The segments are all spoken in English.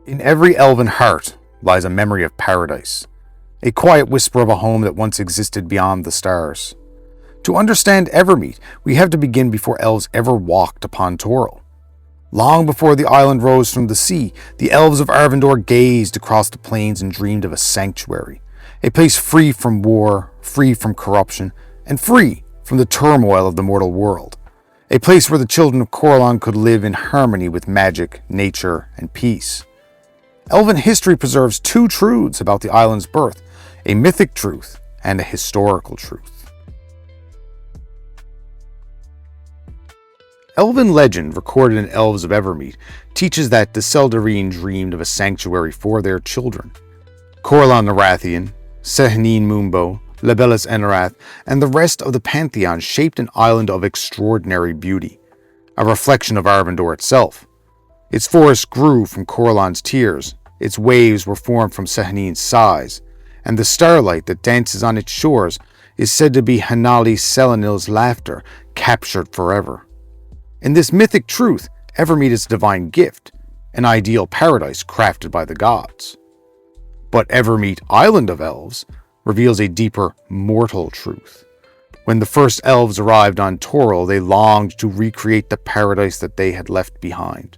In every elven heart lies a memory of paradise, a quiet whisper of a home that once existed beyond the stars. To understand Evermeet, we have to begin before elves ever walked upon Toril. Long before the island rose from the sea, the Elves of Arvandor gazed across the plains and dreamed of a sanctuary, a place free from war, free from corruption, and free from the turmoil of the mortal world. A place where the children of Corellon could live in harmony with magic, nature, and peace. Elven history preserves two truths about the island's birth, a mythic truth and a historical truth. Elven legend recorded in Elves of Evermeet teaches that the Seldarine dreamed of a sanctuary for their children. Corellon the Rathian, Sehanine Mumbo, Labelis Enerath, and the rest of the pantheon shaped an island of extraordinary beauty, a reflection of Arvandor itself. Its forests grew from Corellon's tears, its waves were formed from Sehanine's sighs, and the starlight that dances on its shores is said to be Hanali Celanil's laughter, captured forever. In this mythic truth, Evermeet is a divine gift, an ideal paradise crafted by the gods. But Evermeet, Island of Elves, reveals a deeper, mortal truth. When the first elves arrived on Toril, they longed to recreate the paradise that they had left behind.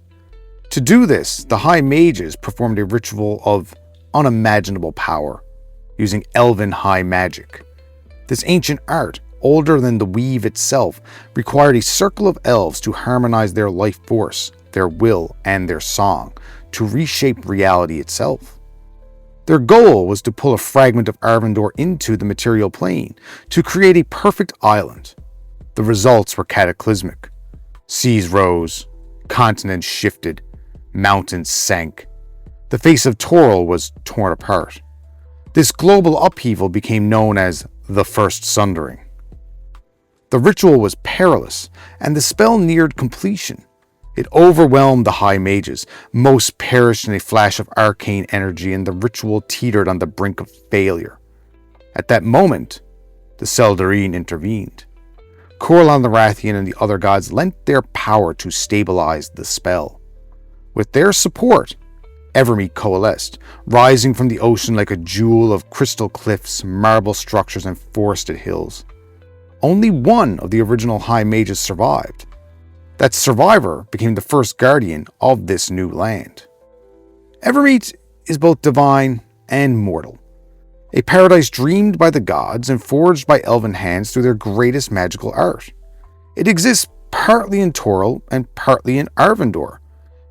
To do this, the High Mages performed a ritual of unimaginable power, using Elven High Magic. This ancient art, older than the weave itself, required a circle of elves to harmonize their life force, their will, and their song, to reshape reality itself. Their goal was to pull a fragment of Arvandor into the material plane, to create a perfect island. The results were cataclysmic. Seas rose, continents shifted, mountains sank. The face of Toril was torn apart. This global upheaval became known as the First Sundering. The ritual was perilous, and the spell neared completion. It overwhelmed the High Mages. Most perished in a flash of arcane energy, and the ritual teetered on the brink of failure. At that moment, the Seldarine intervened. Corellon the Rathian and the other gods lent their power to stabilize the spell. With their support, Evermeet coalesced, rising from the ocean like a jewel of crystal cliffs, marble structures, and forested hills. Only one of the original High Mages survived. That survivor became the first guardian of this new land. Evermeet is both divine and mortal, a paradise dreamed by the gods and forged by elven hands through their greatest magical art. It exists partly in Toril and partly in Arvandor.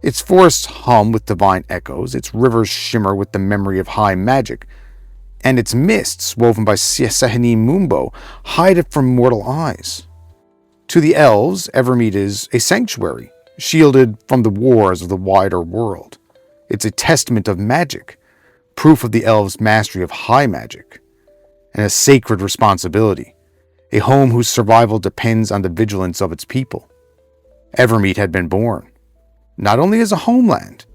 Its forests hum with divine echoes, its rivers shimmer with the memory of high magic, and its mists, woven by Sehanine Mumbo, hide it from mortal eyes. To the elves, Evermeet is a sanctuary, shielded from the wars of the wider world. It's a testament of magic, proof of the elves' mastery of high magic, and a sacred responsibility, a home whose survival depends on the vigilance of its people. Evermeet had been born, not only as a homeland,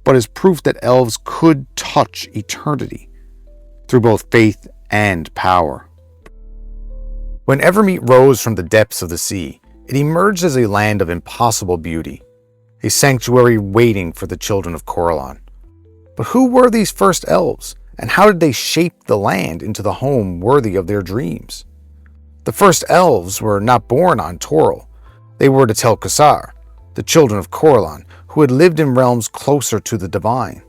but as proof that elves could touch eternity through both faith and power. When Evermeet rose from the depths of the sea, it emerged as a land of impossible beauty, a sanctuary waiting for the children of Corellon. But who were these first elves, and how did they shape the land into the home worthy of their dreams? The first elves were not born on Toril. They were the Tel'Qussar, the children of Corellon, who had lived in realms closer to the divine.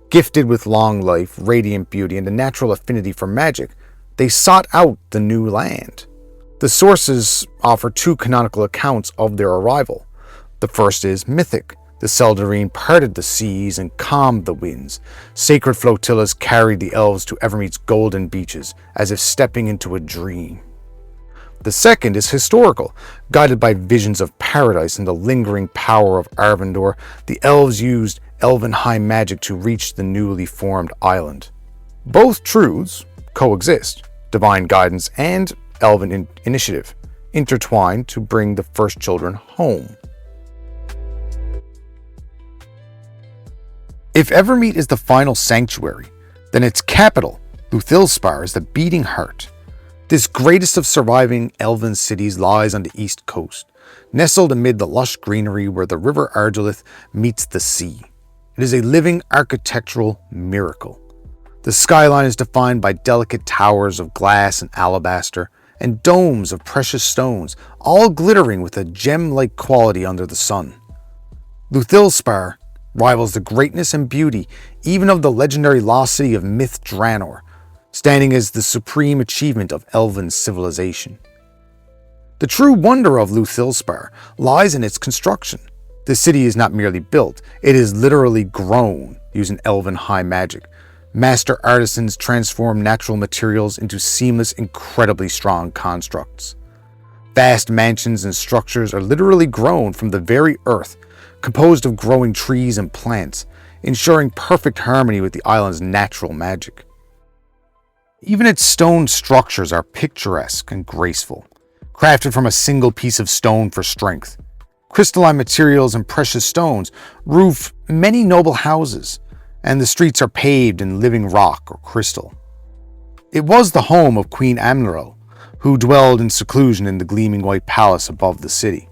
Gifted with long life, radiant beauty, and a natural affinity for magic, they sought out the new land. The sources offer two canonical accounts of their arrival. The first is mythic. The Seldarine parted the seas and calmed the winds. Sacred flotillas carried the elves to Evermeet's golden beaches, as if stepping into a dream. The second is historical. Guided by visions of paradise and the lingering power of Arvandor, the elves used Elven High Magic to reach the newly formed island. Both truths coexist, divine guidance and elven initiative, intertwined to bring the first children home. If Evermeet is the final sanctuary, then its capital, Luthilspar, is the beating heart. This greatest of surviving elven cities lies on the east coast, nestled amid the lush greenery where the river Argilith meets the sea. It is a living architectural miracle. The skyline is defined by delicate towers of glass and alabaster, and domes of precious stones, all glittering with a gem-like quality under the sun. Luthilspar rivals the greatness and beauty even of the legendary lost city of Myth Drannor, standing as the supreme achievement of elven civilization. The true wonder of Luthilspar lies in its construction. The city is not merely built, it is literally grown using Elven High Magic. Master artisans transform natural materials into seamless, incredibly strong constructs. Vast mansions and structures are literally grown from the very earth, composed of growing trees and plants, ensuring perfect harmony with the island's natural magic. Even its stone structures are picturesque and graceful, crafted from a single piece of stone for strength. Crystalline materials and precious stones roof many noble houses, and the streets are paved in living rock or crystal. It was the home of Queen Amneral, who dwelled in seclusion in the gleaming white palace above the city,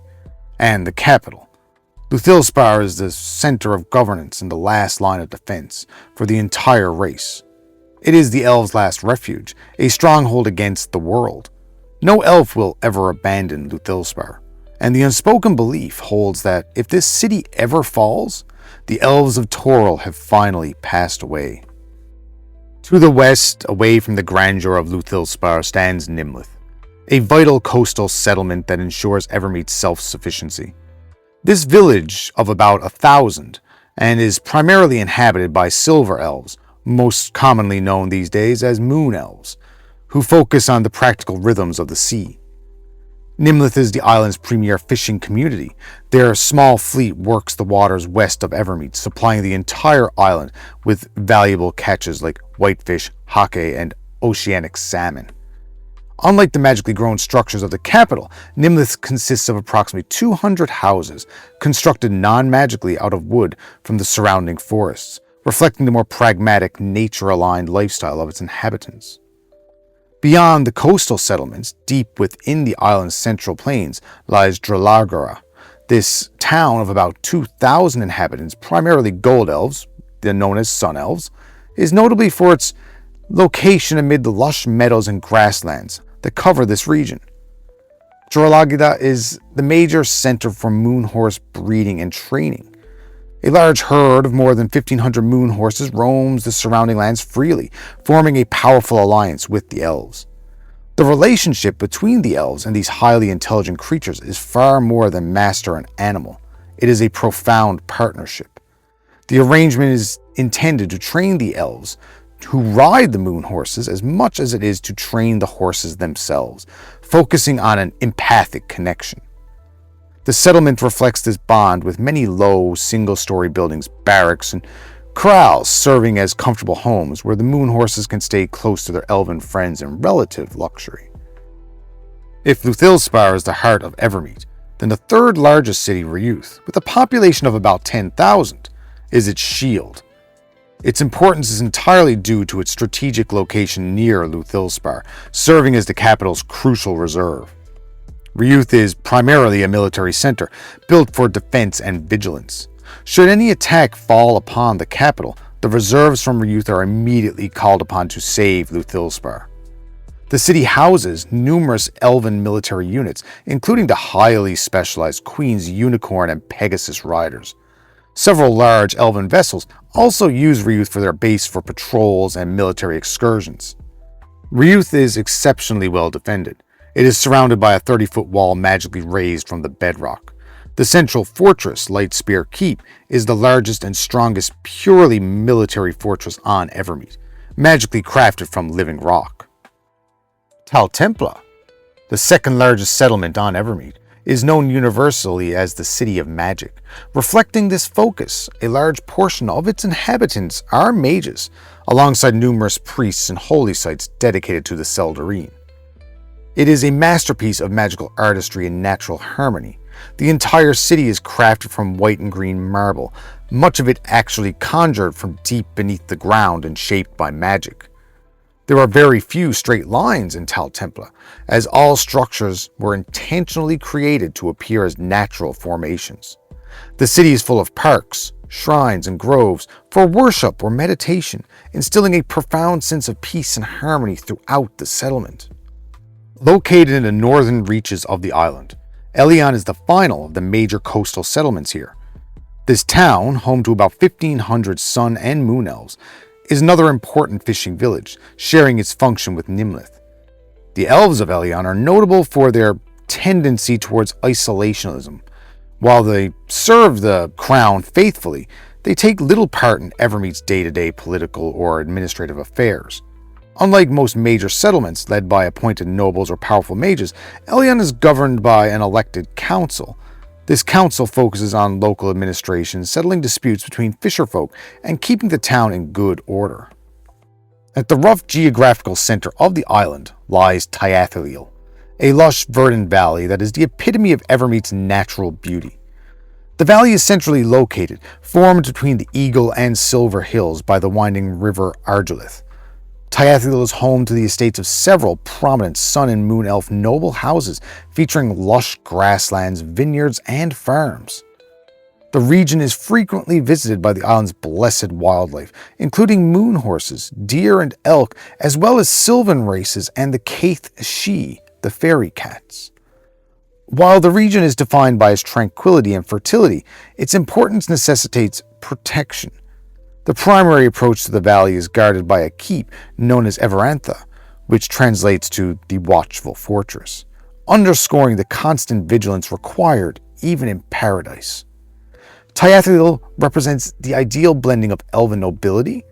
and the capital. Luthilspar is the center of governance and the last line of defense for the entire race. It is the elves' last refuge, a stronghold against the world. No elf will ever abandon Luthilspar, and the unspoken belief holds that if this city ever falls, the elves of Toril have finally passed away. To the west, away from the grandeur of Luthilspar, stands Nimlith, a vital coastal settlement that ensures Evermeet's self-sufficiency. This village of about 1,000 and is primarily inhabited by silver elves, most commonly known these days as moon elves, who focus on the practical rhythms of the sea. Nimlith is the island's premier fishing community. Their small fleet works the waters west of Evermeet, supplying the entire island with valuable catches like whitefish, hake, and oceanic salmon. Unlike the magically grown structures of the capital, Nimlith consists of approximately 200 houses, constructed non-magically out of wood from the surrounding forests, reflecting the more pragmatic, nature-aligned lifestyle of its inhabitants. Beyond the coastal settlements, deep within the island's central plains, lies Drelargara. This town of about 2,000 inhabitants, primarily gold elves, they're known as sun elves, is notably for its location amid the lush meadows and grasslands that cover this region. Drelargara is the major center for moon horse breeding and training. A large herd of more than 1,500 moon horses roams the surrounding lands freely, forming a powerful alliance with the elves. The relationship between the elves and these highly intelligent creatures is far more than master and animal. It is a profound partnership. The arrangement is intended to train the elves who ride the moon horses as much as it is to train the horses themselves, focusing on an empathic connection. The settlement reflects this bond with many low, single-story buildings, barracks, and corrals serving as comfortable homes where the moon horses can stay close to their elven friends in relative luxury. If Luthilspar is the heart of Evermeet, then the third largest city, Ruith, with a population of about 10,000, is its shield. Its importance is entirely due to its strategic location near Luthilspar, serving as the capital's crucial reserve. Ruith is primarily a military center, built for defense and vigilance. Should any attack fall upon the capital, the reserves from Ruith are immediately called upon to save Luthilspar. The city houses numerous elven military units, including the highly specialized Queen's Unicorn and Pegasus riders. Several large elven vessels also use Ruith for their base for patrols and military excursions. Ruith is exceptionally well defended. It is surrounded by a 30-foot wall magically raised from the bedrock. The central fortress, Lightspear Keep, is the largest and strongest purely military fortress on Evermeet, magically crafted from living rock. Taltempla, the second largest settlement on Evermeet, is known universally as the City of Magic. Reflecting this focus, a large portion of its inhabitants are mages, alongside numerous priests and holy sites dedicated to the Seldarine. It is a masterpiece of magical artistry and natural harmony. The entire city is crafted from white and green marble, much of it actually conjured from deep beneath the ground and shaped by magic. There are very few straight lines in Taltempla, as all structures were intentionally created to appear as natural formations. The city is full of parks, shrines, and groves for worship or meditation, instilling a profound sense of peace and harmony throughout the settlement. Located in the northern reaches of the island, Elion is the final of the major coastal settlements here. This town, home to about 1,500 sun and moon elves, is another important fishing village, sharing its function with Nimlith. The Elves of Elion are notable for their tendency towards isolationism. While they serve the crown faithfully, they take little part in Evermeet's day-to-day political or administrative affairs. Unlike most major settlements led by appointed nobles or powerful mages, Elion is governed by an elected council. This council focuses on local administration, settling disputes between fisherfolk, and keeping the town in good order. At the rough geographical center of the island lies Taltempla, a lush, verdant valley that is the epitome of Evermeet's natural beauty. The valley is centrally located, formed between the Eagle and Silver Hills by the winding river Argilith. Taltempla is home to the estates of several prominent sun and moon elf noble houses featuring lush grasslands, vineyards, and farms. The region is frequently visited by the island's blessed wildlife, including moon horses, deer, and elk, as well as sylvan races and the Caith She, the fairy cats. While the region is defined by its tranquility and fertility, its importance necessitates protection. The primary approach to the valley is guarded by a keep known as Evermeet-The, which translates to the Watchful Fortress, underscoring the constant vigilance required even in paradise. Taltempla represents the ideal blending of elven nobility,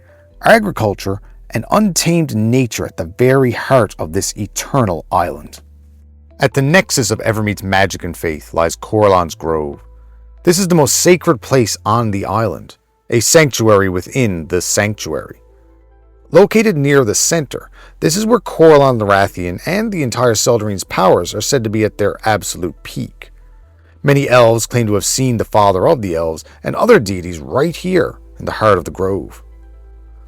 agriculture, and untamed nature at the very heart of this eternal island. At the nexus of Evermeet's magic and faith lies Corellon's Grove. This is the most sacred place on the island, a sanctuary within the sanctuary. Located near the center, this is where Corellon the Rathian and the entire Seldarine's powers are said to be at their absolute peak. Many elves claim to have seen the father of the elves and other deities right here in the heart of the grove.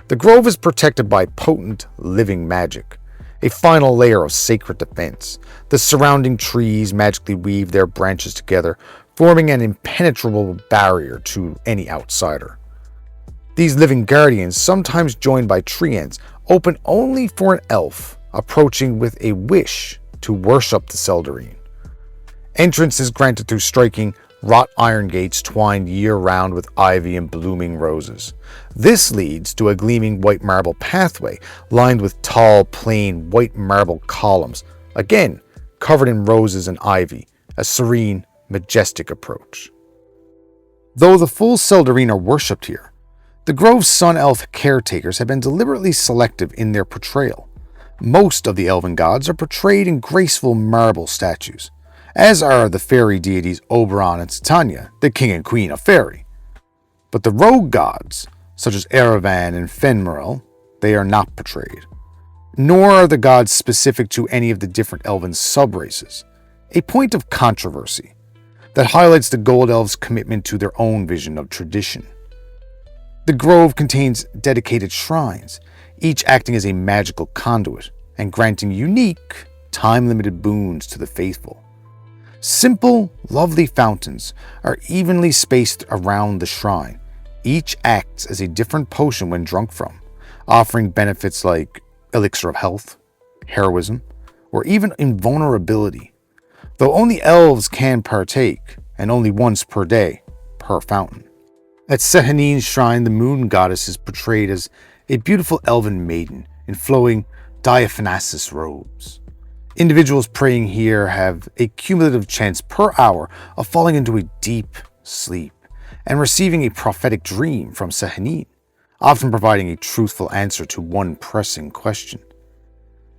The grove is protected by potent, living magic, a final layer of sacred defense. The surrounding trees magically weave their branches together, forming an impenetrable barrier to any outsider. These living guardians, sometimes joined by treants, open only for an elf approaching with a wish to worship the Seldarine. Entrance is granted through striking wrought iron gates twined year-round with ivy and blooming roses. This leads to a gleaming white marble pathway lined with tall, plain white marble columns, again covered in roses and ivy, a serene, majestic approach. Though the full Seldarine are worshipped here, the Grove's Sun Elf caretakers have been deliberately selective in their portrayal. Most of the elven gods are portrayed in graceful marble statues, as are the fairy deities Oberon and Titania, the king and queen of fairy. But the rogue gods, such as Erevan and Fenmarel, they are not portrayed. Nor are the gods specific to any of the different elven subraces, a point of controversy that highlights the Gold Elves' commitment to their own vision of tradition. The grove contains dedicated shrines, each acting as a magical conduit and granting unique, time-limited boons to the faithful. Simple, lovely fountains are evenly spaced around the shrine. Each acts as a different potion when drunk from, offering benefits like elixir of health, heroism, or even invulnerability, though only elves can partake, and only once per day, per fountain. At Sehanine's shrine, the moon goddess is portrayed as a beautiful elven maiden in flowing diaphanous robes. Individuals praying here have a cumulative chance per hour of falling into a deep sleep and receiving a prophetic dream from Sehanine, often providing a truthful answer to one pressing question.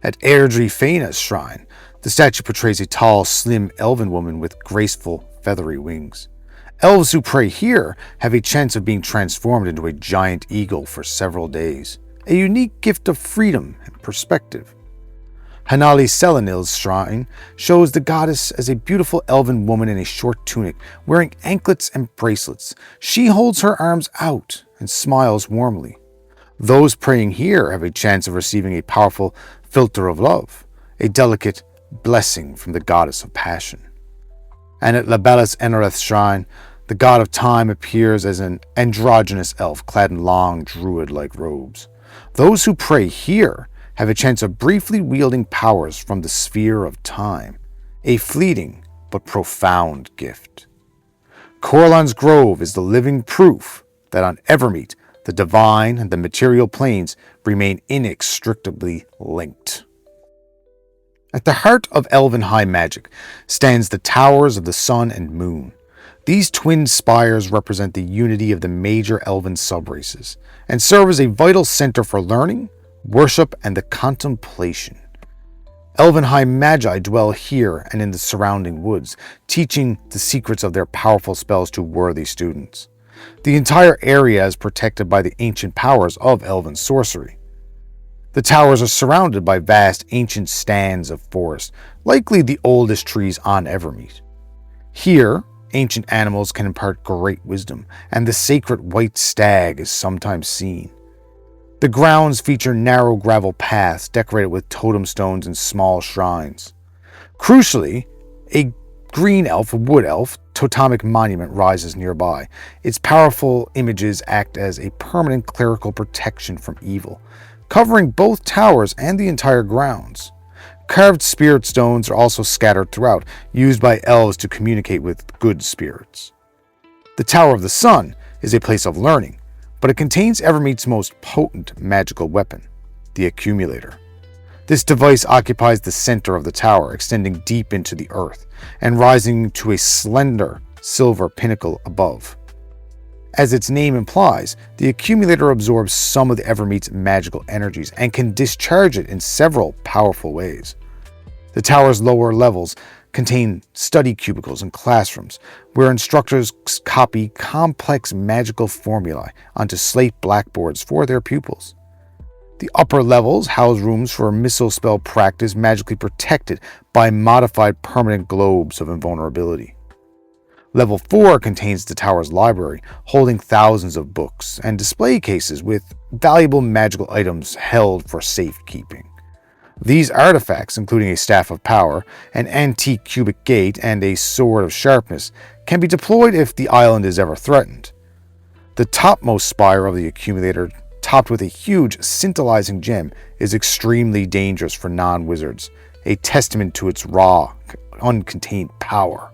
At Airdrie Faina's shrine, the statue portrays a tall, slim elven woman with graceful, feathery wings. Elves who pray here have a chance of being transformed into a giant eagle for several days, a unique gift of freedom and perspective. Hanali Celanil's shrine shows the goddess as a beautiful elven woman in a short tunic, wearing anklets and bracelets. She holds her arms out and smiles warmly. Those praying here have a chance of receiving a powerful philter of love, a delicate blessing from the goddess of passion. And at Labella's Enereth's shrine, The god of time appears as an androgynous elf clad in long druid-like robes. Those who pray here have a chance of briefly wielding powers from the sphere of time, a fleeting but profound gift. Corellon's Grove is the living proof that on Evermeet, the divine and the material planes remain inextricably linked. At the heart of Elven High Magic stands the Towers of the Sun and Moon. These twin spires represent the unity of the major elven subraces and serve as a vital center for learning, worship, and the contemplation. Elven High Magi dwell here and in the surrounding woods, teaching the secrets of their powerful spells to worthy students. The entire area is protected by the ancient powers of elven sorcery. The towers are surrounded by vast ancient stands of forest, likely the oldest trees on Evermeet. Here, ancient animals can impart great wisdom, and the sacred white stag is sometimes seen. The grounds feature narrow gravel paths decorated with totem stones and small shrines. Crucially, a green elf, wood elf, totemic monument rises nearby. Its powerful images act as a permanent clerical protection from evil, covering both towers and the entire grounds. Carved spirit stones are also scattered throughout, used by elves to communicate with good spirits. The Tower of the Sun is a place of learning, but it contains Evermeet's most potent magical weapon, the Accumulator. This device occupies the center of the tower, extending deep into the earth, and rising to a slender silver pinnacle above. As its name implies, the Accumulator absorbs some of the Evermeet's magical energies and can discharge it in several powerful ways. The tower's lower levels contain study cubicles and classrooms where instructors copy complex magical formulae onto slate blackboards for their pupils. The upper levels house rooms for missile spell practice magically protected by modified permanent globes of invulnerability. Level 4 contains the tower's library, holding thousands of books and display cases with valuable magical items held for safekeeping. These artifacts, including a Staff of Power, an antique cubic gate, and a Sword of Sharpness, can be deployed if the island is ever threatened. The topmost spire of the Accumulator, topped with a huge scintillating gem, is extremely dangerous for non-wizards, a testament to its raw, uncontained power.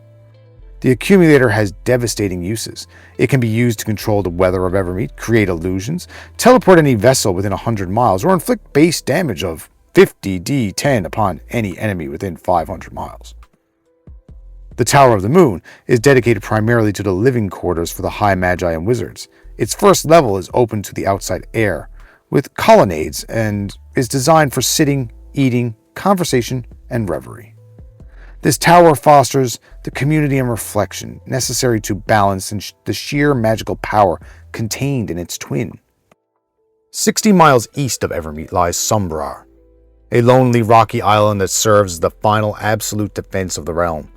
The Accumulator has devastating uses. It can be used to control the weather of Evermeet, create illusions, teleport any vessel within 100 miles, or inflict base damage of 50 D10 upon any enemy within 500 miles. The Tower of the Moon is dedicated primarily to the living quarters for the High Magi and Wizards. Its first level is open to the outside air, with colonnades, and is designed for sitting, eating, conversation, and reverie. This tower fosters the community and reflection necessary to balance the sheer magical power contained in its twin. 60 miles east of Evermeet lies Sumbrar, a lonely rocky island that serves as the final absolute defense of the realm.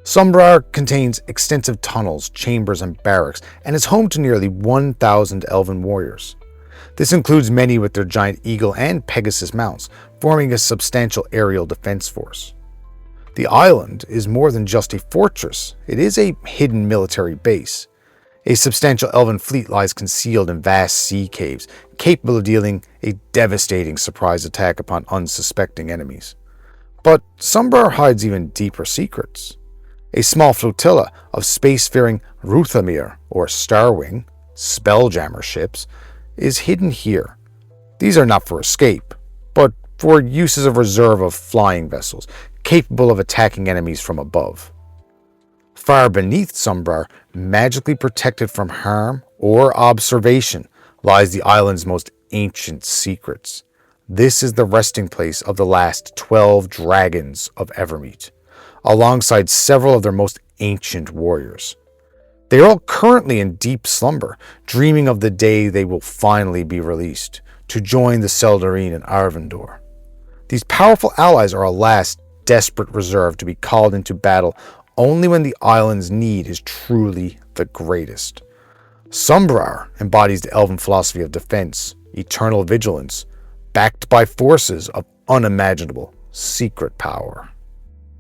Sumbrar contains extensive tunnels, chambers, and barracks, and is home to nearly 1,000 elven warriors. This includes many with their giant eagle and Pegasus mounts, forming a substantial aerial defense force. The island is more than just a fortress, it is a hidden military base. A substantial elven fleet lies concealed in vast sea caves, capable of dealing a devastating surprise attack upon unsuspecting enemies. But Sumbrar hides even deeper secrets. A small flotilla of spacefaring Ruthamir, or Starwing, spelljammer ships, is hidden here. These are not for escape, but for use as a reserve of flying vessels, capable of attacking enemies from above. Far beneath Sumbrar, magically protected from harm or observation, lies the island's most ancient secrets. This is the resting place of the last 12 dragons of Evermeet, alongside several of their most ancient warriors. They are all currently in deep slumber, dreaming of the day they will finally be released, to join the Seldarine and Arvandor. These powerful allies are a last desperate reserve to be called into battle only when the island's need is truly the greatest. Sumbrar embodies the elven philosophy of defense, eternal vigilance, backed by forces of unimaginable secret power.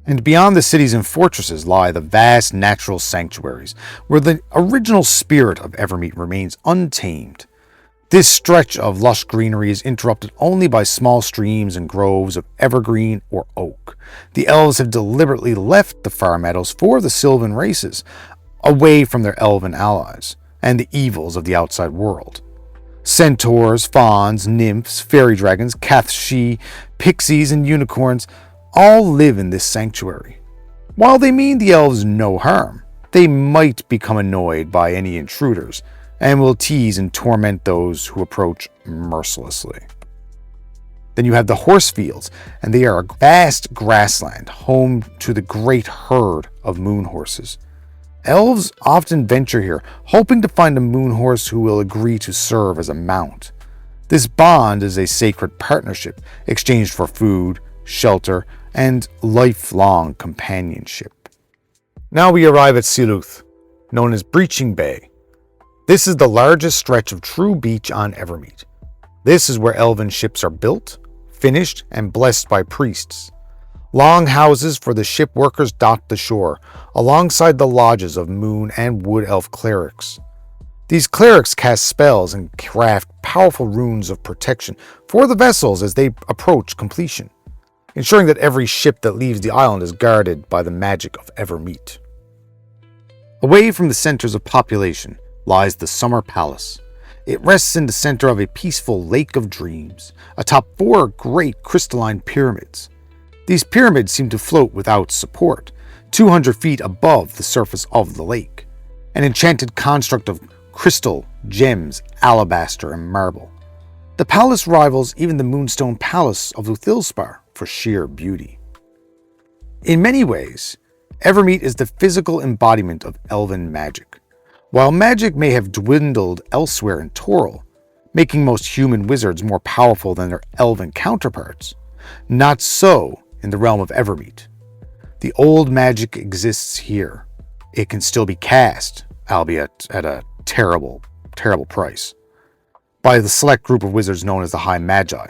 And beyond the cities and fortresses lie the vast natural sanctuaries, where the original spirit of Evermeet remains untamed. This stretch of lush greenery is interrupted only by small streams and groves of evergreen or oak. The elves have deliberately left the far meadows for the sylvan races, away from their elven allies and the evils of the outside world. Centaurs, fauns, nymphs, fairy dragons, cathshi, pixies, and unicorns all live in this sanctuary. While they mean the elves no harm, they might become annoyed by any intruders, and will tease and torment those who approach mercilessly. Then you have the horse fields, and they are a vast grassland home to the great herd of moon horses. Elves often venture here, hoping to find a moon horse who will agree to serve as a mount. This bond is a sacred partnership, exchanged for food, shelter, and lifelong companionship. Now we arrive at Siiluth, known as Breaching Bay. This is the largest stretch of true beach on Evermeet. This is where elven ships are built, finished, and blessed by priests. Long houses for the ship workers dot the shore, alongside the lodges of moon and wood elf clerics. These clerics cast spells and craft powerful runes of protection for the vessels as they approach completion, ensuring that every ship that leaves the island is guarded by the magic of Evermeet. Away from the centers of population lies the Summer Palace. It rests in the center of a peaceful lake of dreams, atop 4 great crystalline pyramids. These pyramids seem to float without support, 200 feet above the surface of the lake, an enchanted construct of crystal, gems, alabaster, and marble. The palace rivals even the Moonstone Palace of Uthilspar for sheer beauty. In many ways, Evermeet is the physical embodiment of elven magic. While magic may have dwindled elsewhere in Toril, making most human wizards more powerful than their elven counterparts, not so in the realm of Evermeet. The old magic exists here. It can still be cast, albeit at a terrible, terrible price, by the select group of wizards known as the High Magi.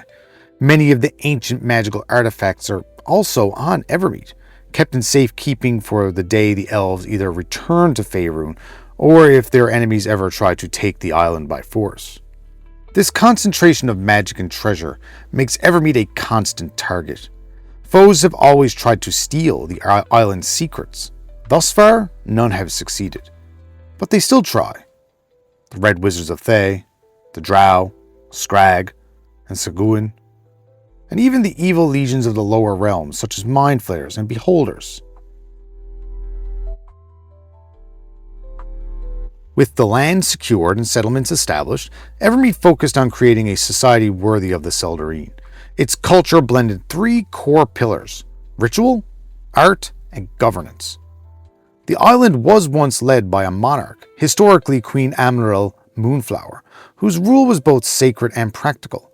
Many of the ancient magical artifacts are also on Evermeet, kept in safekeeping for the day the elves either return to Faerûn or if their enemies ever try to take the island by force. This concentration of magic and treasure makes Evermeet a constant target. Foes have always tried to steal the island's secrets. Thus far, none have succeeded. But they still try. The Red Wizards of Thay, the Drow, Scrag, and Seguin, and even the evil legions of the lower realms, such as Mind Flayers and Beholders. With the land secured and settlements established, Evermeet focused on creating a society worthy of the Seldarine. Its culture blended 3 core pillars: ritual, art, and governance. The island was once led by a monarch, historically Queen Amril Moonflower, whose rule was both sacred and practical.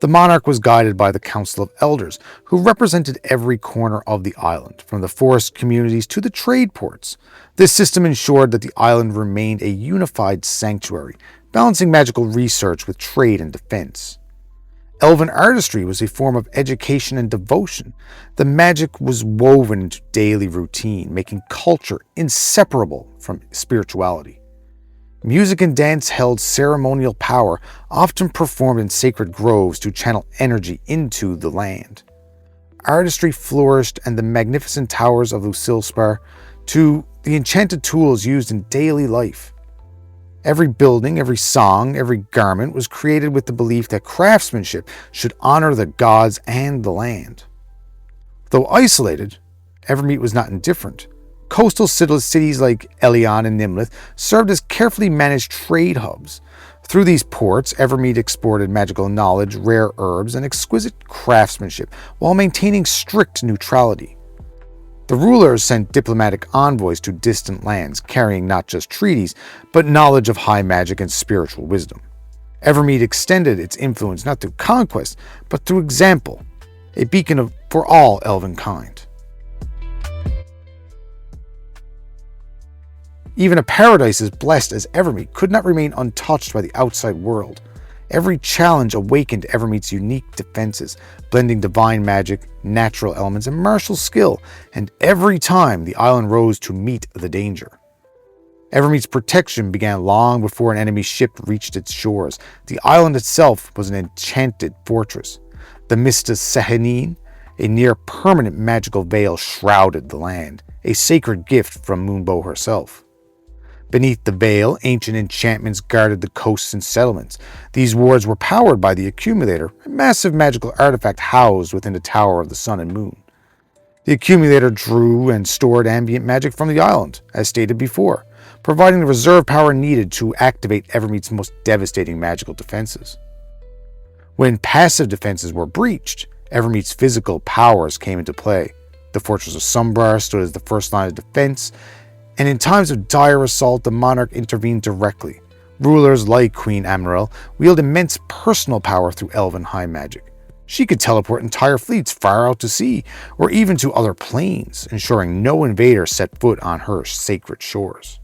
The monarch was guided by the Council of Elders, who represented every corner of the island, from the forest communities to the trade ports. This system ensured that the island remained a unified sanctuary, balancing magical research with trade and defense. Elven artistry was a form of education and devotion. The magic was woven into daily routine, making culture inseparable from spirituality. Music and dance held ceremonial power, often performed in sacred groves to channel energy into the land. Artistry flourished, and the magnificent towers of Uthilspar to the enchanted tools used in daily life. Every building, every song, every garment was created with the belief that craftsmanship should honor the gods and the land. Though isolated, Evermeet was not indifferent. Coastal cities like Elion and Nimlith served as carefully managed trade hubs. Through these ports, Evermeet exported magical knowledge, rare herbs, and exquisite craftsmanship while maintaining strict neutrality. The rulers sent diplomatic envoys to distant lands, carrying not just treaties, but knowledge of high magic and spiritual wisdom. Evermeet extended its influence not through conquest, but through example, a beacon for all elven kind. Even a paradise as blessed as Evermeet could not remain untouched by the outside world. Every challenge awakened Evermeet's unique defenses, blending divine magic, natural elements, and martial skill, and every time the island rose to meet the danger. Evermeet's protection began long before an enemy ship reached its shores. The island itself was an enchanted fortress. The mist of Sehanine, a near-permanent magical veil, shrouded the land, a sacred gift from Moonbow herself. Beneath the veil, ancient enchantments guarded the coasts and settlements. These wards were powered by the Accumulator, a massive magical artifact housed within the Tower of the Sun and Moon. The Accumulator drew and stored ambient magic from the island, as stated before, providing the reserve power needed to activate Evermeet's most devastating magical defenses. When passive defenses were breached, Evermeet's physical powers came into play. The Fortress of Sumbrar stood as the first line of defense, and in times of dire assault, the monarch intervened directly. Rulers like Queen Amaril wield immense personal power through Elven High Magic. She could teleport entire fleets far out to sea, or even to other planes, ensuring no invader set foot on her sacred shores.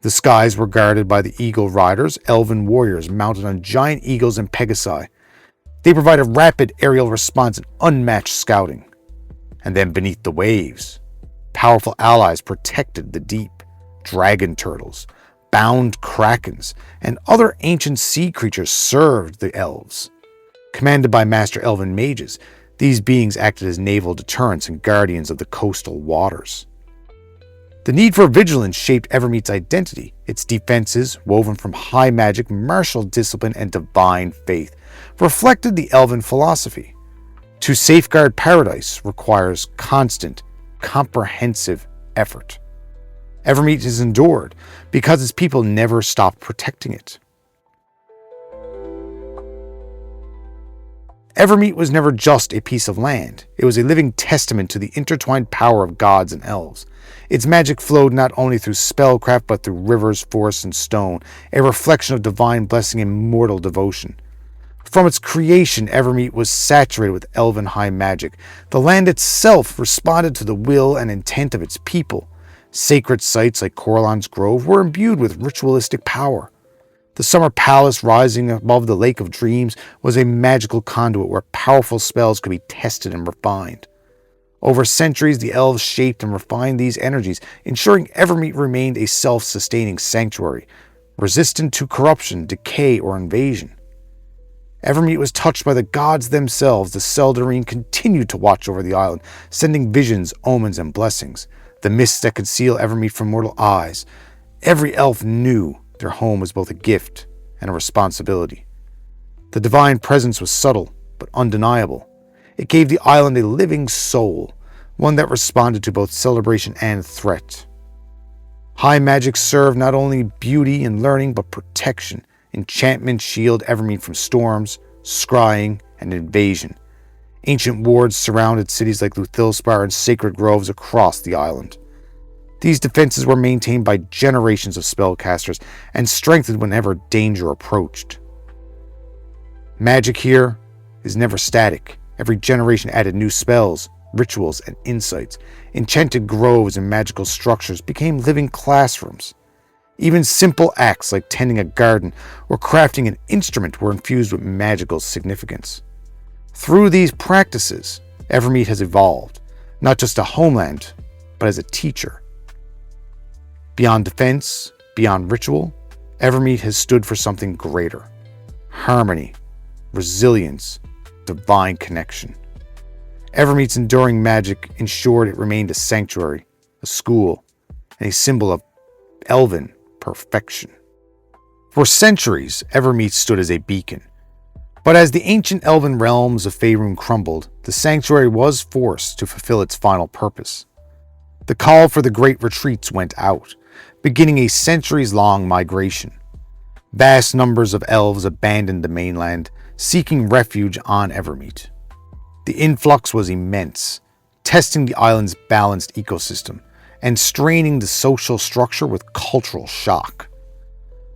The skies were guarded by the Eagle Riders, elven warriors mounted on giant eagles and pegasi. They provided rapid aerial response and unmatched scouting. And then beneath the waves, powerful allies protected the deep. Dragon turtles, bound krakens, and other ancient sea creatures served the elves. Commanded by master elven mages, these beings acted as naval deterrents and guardians of the coastal waters. The need for vigilance shaped Evermeet's identity. Its defenses, woven from high magic, martial discipline, and divine faith, reflected the elven philosophy. To safeguard paradise requires constant, comprehensive effort. Evermeet has endured because its people never stopped protecting it. Evermeet was never just a piece of land. It was a living testament to the intertwined power of gods and elves. Its magic flowed not only through spellcraft but through rivers, forests, and stone, a reflection of divine blessing and mortal devotion. From its creation, Evermeet was saturated with Elven High Magic. The land itself responded to the will and intent of its people. Sacred sites like Corellon's Grove were imbued with ritualistic power. The Summer Palace, rising above the Lake of Dreams, was a magical conduit where powerful spells could be tested and refined. Over centuries, the elves shaped and refined these energies, ensuring Evermeet remained a self-sustaining sanctuary, resistant to corruption, decay, or invasion. Evermeet was touched by the gods themselves. The Seldarine continued to watch over the island, sending visions, omens, and blessings. The mists that conceal Evermeet from mortal eyes. Every elf knew their home was both a gift and a responsibility. The divine presence was subtle, but undeniable. It gave the island a living soul, one that responded to both celebration and threat. High magic served not only beauty and learning, but protection. Enchantment shielded Evermeet from storms, scrying, and invasion. Ancient wards surrounded cities like Luthilspar and sacred groves across the island. These defenses were maintained by generations of spellcasters and strengthened whenever danger approached. Magic here is never static. Every generation added new spells, rituals, and insights. Enchanted groves and magical structures became living classrooms. Even simple acts like tending a garden or crafting an instrument were infused with magical significance. Through these practices, Evermeet has evolved, not just a homeland, but as a teacher. Beyond defense, beyond ritual, Evermeet has stood for something greater. Harmony, resilience, divine connection. Evermeet's enduring magic ensured it remained a sanctuary, a school, and a symbol of elven perfection. For centuries, Evermeet stood as a beacon. But as the ancient elven realms of Faerûn crumbled, the sanctuary was forced to fulfill its final purpose. The call for the Great Retreats went out, beginning a centuries-long migration. Vast numbers of elves abandoned the mainland, seeking refuge on Evermeet. The influx was immense, testing the island's balanced ecosystem and straining the social structure with cultural shock.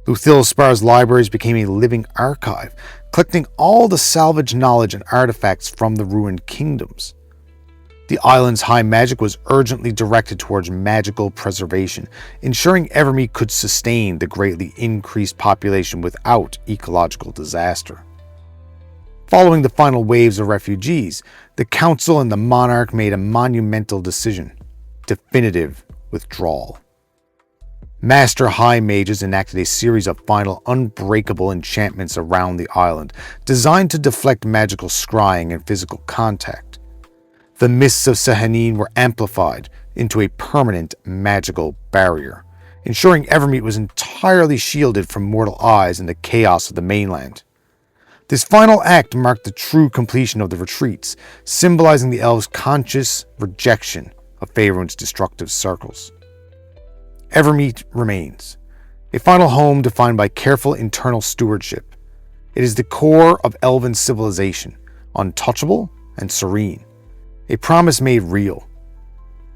Luthilspar's libraries became a living archive, collecting all the salvaged knowledge and artifacts from the ruined kingdoms. The island's high magic was urgently directed towards magical preservation, ensuring Evermeet could sustain the greatly increased population without ecological disaster. Following the final waves of refugees, the council and the monarch made a monumental decision: definitive withdrawal. Master High Mages enacted a series of final unbreakable enchantments around the island, designed to deflect magical scrying and physical contact. The mists of Sehanine were amplified into a permanent magical barrier, ensuring Evermeet was entirely shielded from mortal eyes and the chaos of the mainland. This final act marked the true completion of the retreats, symbolizing the elves' conscious rejection of Faerûn's destructive circles. Evermeet remains, a final home defined by careful internal stewardship. It is the core of elven civilization, untouchable and serene, a promise made real.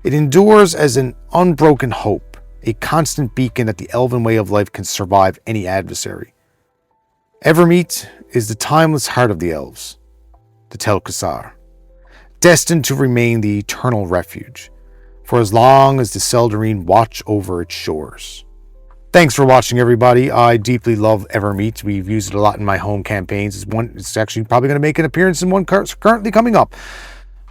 It endures as an unbroken hope, a constant beacon that the elven way of life can survive any adversary. Evermeet is the timeless heart of the elves, the Tel'Qussar, destined to remain the eternal refuge, for as long as the Seldarine watch over its shores. Thanks for watching, everybody. I deeply love Evermeet. We've used it a lot in my home campaigns. It's actually probably going to make an appearance in one currently coming up.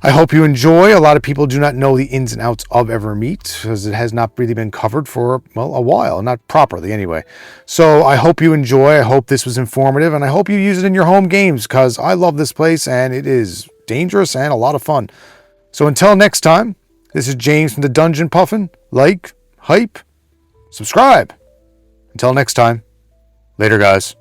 I hope you enjoy. A lot of people do not know the ins and outs of Evermeet, because it has not really been covered for, well, a while, not properly anyway. So I hope you enjoy. I hope this was informative, and I hope you use it in your home games, because I love this place, and it is dangerous and a lot of fun. So until next time, this is James from the Dungeon Puffin. Like, hype, subscribe. Until next time, later guys.